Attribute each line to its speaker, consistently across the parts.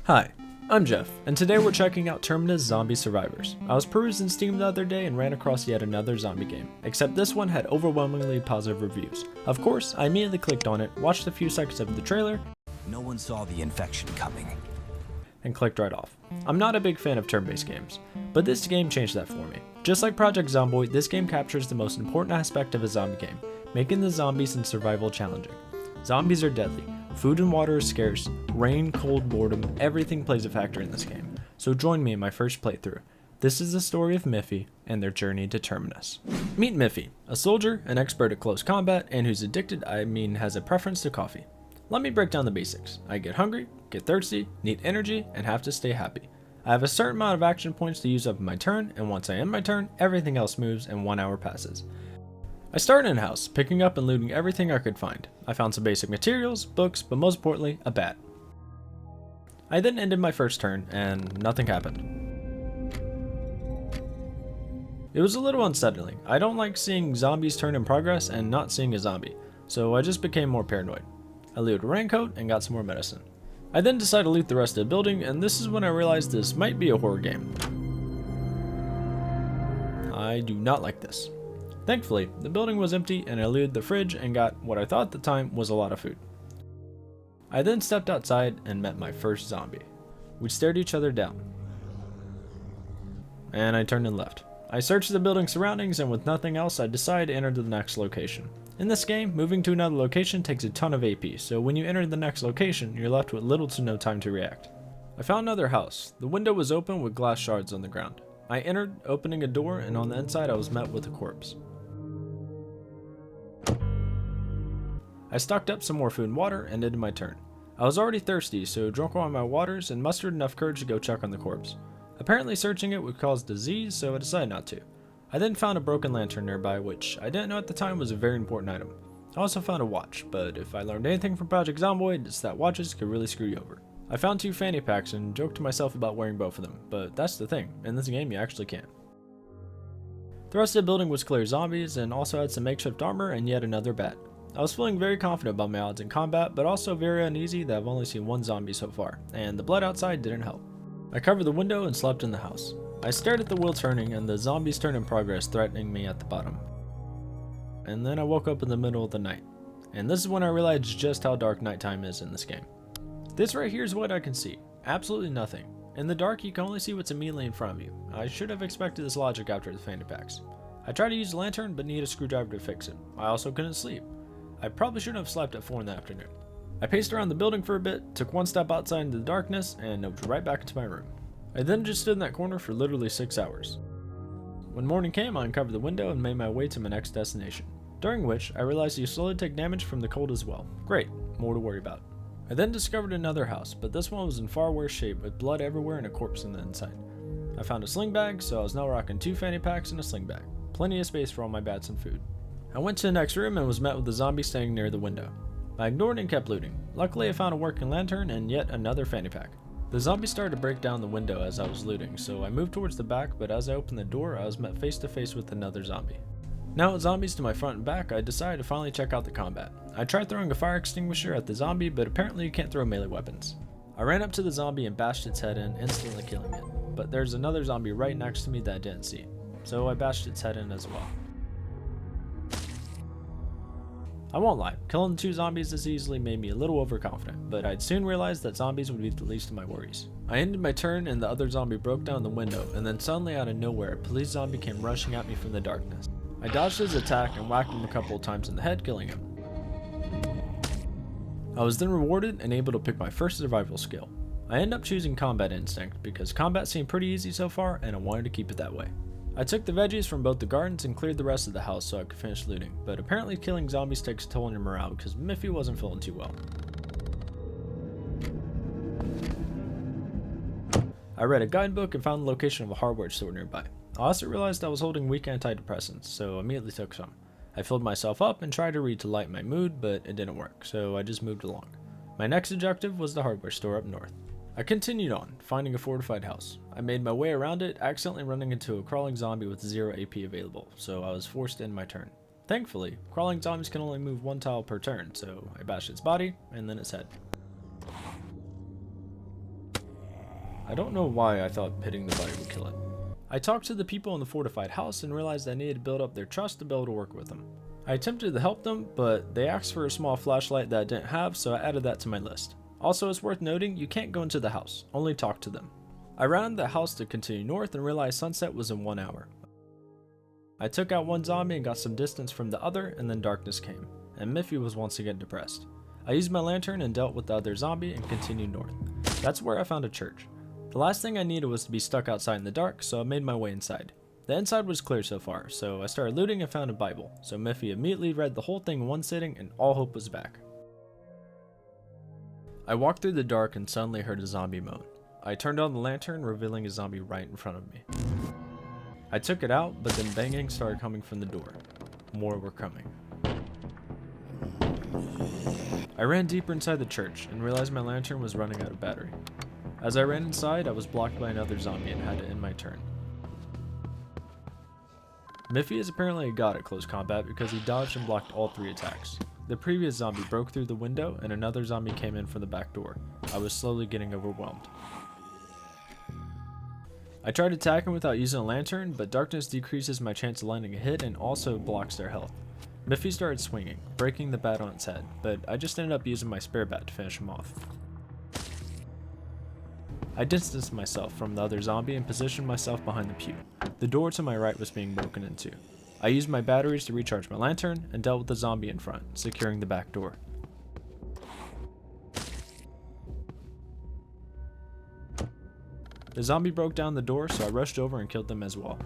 Speaker 1: Hi, I'm Jeff, and today we're checking out Terminus Zombie Survivors. I was perusing Steam the other day and ran across yet another zombie game, except this one had overwhelmingly positive reviews. Of course, I immediately clicked on it, watched a few seconds of the trailer,
Speaker 2: No one saw the infection coming.
Speaker 1: and clicked right off. I'm not a big fan of turn-based games, but this game changed that for me. Just like Project Zomboid, this game captures the most important aspect of a zombie game, making the zombies and survival challenging. Zombies are deadly, food and water is scarce, rain, cold, boredom, everything plays a factor in this game. So join me in my first playthrough. This is the story of Miffy and their journey to Terminus. Meet Miffy, a soldier, an expert at close combat, and who's addicted, has a preference to coffee. Let me break down the basics. I get hungry, get thirsty, need energy, and have to stay happy. I have a certain amount of action points to use up in my turn, and once I end my turn, everything else moves and 1 hour passes. I started in a house, picking up and looting everything I could find. I found some basic materials, books, but most importantly, a bat. I then ended my first turn, and nothing happened. It was a little unsettling. I don't like seeing zombies turn in progress and not seeing a zombie, so I just became more paranoid. I looted a raincoat and got some more medicine. I then decided to loot the rest of the building, and this is when I realized this might be a horror game. I do not like this. Thankfully, the building was empty and I looted the fridge and got what I thought at the time was a lot of food. I then stepped outside and met my first zombie. We stared each other down. And I turned and left. I searched the building's surroundings and with nothing else I decided to enter the next location. In this game, moving to another location takes a ton of AP, so when you enter the next location, you're left with little to no time to react. I found another house. The window was open with glass shards on the ground. I entered, opening a door, and on the inside I was met with a corpse. I stocked up some more food and water and ended my turn. I was already thirsty, so drank all my waters and mustered enough courage to go check on the corpse. Apparently searching it would cause disease, so I decided not to. I then found a broken lantern nearby, which I didn't know at the time was a very important item. I also found a watch, but if I learned anything from Project Zomboid, it's that watches could really screw you over. I found 2 fanny packs and joked to myself about wearing both of them, but that's the thing, in this game you actually can't. The rest of the building was clear of zombies and also had some makeshift armor and yet another bat. I was feeling very confident about my odds in combat, but also very uneasy that I've only seen 1 zombie so far, and the blood outside didn't help. I covered the window and slept in the house. I stared at the wheel turning and the zombies turned in progress, threatening me at the bottom. And then I woke up in the middle of the night. And this is when I realized just how dark nighttime is in this game. This right here is what I can see. Absolutely nothing. In the dark, you can only see what's immediately in front of you. I should have expected this logic after the fanny packs. I tried to use a lantern, but needed a screwdriver to fix it. I also couldn't sleep. I probably shouldn't have slept at 4 in the afternoon. I paced around the building for a bit, took 1 step outside into the darkness, and nosed right back into my room. I then just stood in that corner for literally 6 hours. When morning came, I uncovered the window and made my way to my next destination, during which I realized you slowly take damage from the cold as well. Great, more to worry about. I then discovered another house, but this one was in far worse shape with blood everywhere and a corpse on the inside. I found a sling bag, so I was now rocking 2 fanny packs and a sling bag. Plenty of space for all my bats and food. I went to the next room and was met with a zombie standing near the window. I ignored and kept looting. Luckily I found a working lantern and yet another fanny pack. The zombie started to break down the window as I was looting, so I moved towards the back, but as I opened the door I was met face to face with another zombie. Now with zombies to my front and back, I decided to finally check out the combat. I tried throwing a fire extinguisher at the zombie, but apparently you can't throw melee weapons. I ran up to the zombie and bashed its head in, instantly killing it. But there's another zombie right next to me that I didn't see, so I bashed its head in as well. I won't lie, killing 2 zombies this easily made me a little overconfident, but I'd soon realized that zombies would be the least of my worries. I ended my turn and the other zombie broke down the window, and then suddenly out of nowhere a police zombie came rushing at me from the darkness. I dodged his attack and whacked him a couple of times in the head, killing him. I was then rewarded and able to pick my first survival skill. I ended up choosing Combat Instinct because combat seemed pretty easy so far and I wanted to keep it that way. I took the veggies from both the gardens and cleared the rest of the house so I could finish looting, but apparently killing zombies takes a toll on your morale because Miffy wasn't feeling too well. I read a guidebook and found the location of a hardware store nearby. I also realized I was holding weak antidepressants, so I immediately took some. I filled myself up and tried to read to lighten my mood, but it didn't work, so I just moved along. My next objective was the hardware store up north. I continued on, finding a fortified house. I made my way around it, accidentally running into a crawling zombie with 0 AP available, so I was forced to end my turn. Thankfully, crawling zombies can only move 1 tile per turn, so I bashed its body, and then its head. I don't know why I thought hitting the body would kill it. I talked to the people in the fortified house and realized I needed to build up their trust to be able to work with them. I attempted to help them, but they asked for a small flashlight that I didn't have, so I added that to my list. Also, it's worth noting, you can't go into the house, only talk to them. I ran into the house to continue north and realized sunset was in 1 hour. I took out one zombie and got some distance from the other, and then darkness came, and Miffy was once again depressed. I used my lantern and dealt with the other zombie and continued north. That's where I found a church. The last thing I needed was to be stuck outside in the dark, so I made my way inside. The inside was clear so far, so I started looting and found a Bible, so Miffy immediately read the whole thing in one sitting and all hope was back. I walked through the dark and suddenly heard a zombie moan. I turned on the lantern, revealing a zombie right in front of me. I took it out, but then banging started coming from the door. More were coming. I ran deeper inside the church and realized my lantern was running out of battery. As I ran inside, I was blocked by another zombie and had to end my turn. Miffy is apparently a god at close combat because he dodged and blocked all 3 attacks. The previous zombie broke through the window and another zombie came in from the back door. I was slowly getting overwhelmed. I tried attacking without using a lantern, but darkness decreases my chance of landing a hit and also blocks their health. Miffy started swinging, breaking the bat on its head, but I just ended up using my spare bat to finish him off. I distanced myself from the other zombie and positioned myself behind the pew. The door to my right was being broken into. I used my batteries to recharge my lantern and dealt with the zombie in front, securing the back door. The zombie broke down the door, so I rushed over and killed them as well.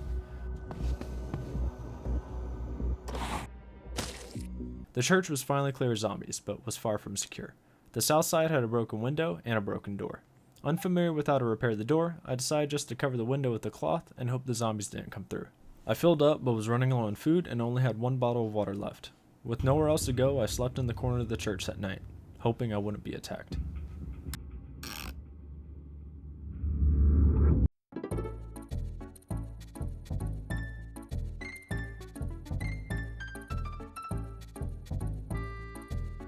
Speaker 1: The church was finally clear of zombies, but was far from secure. The south side had a broken window and a broken door. Unfamiliar with how to repair the door, I decided just to cover the window with a cloth and hope the zombies didn't come through. I filled up but was running low on food and only had 1 bottle of water left. With nowhere else to go, I slept in the corner of the church that night, hoping I wouldn't be attacked.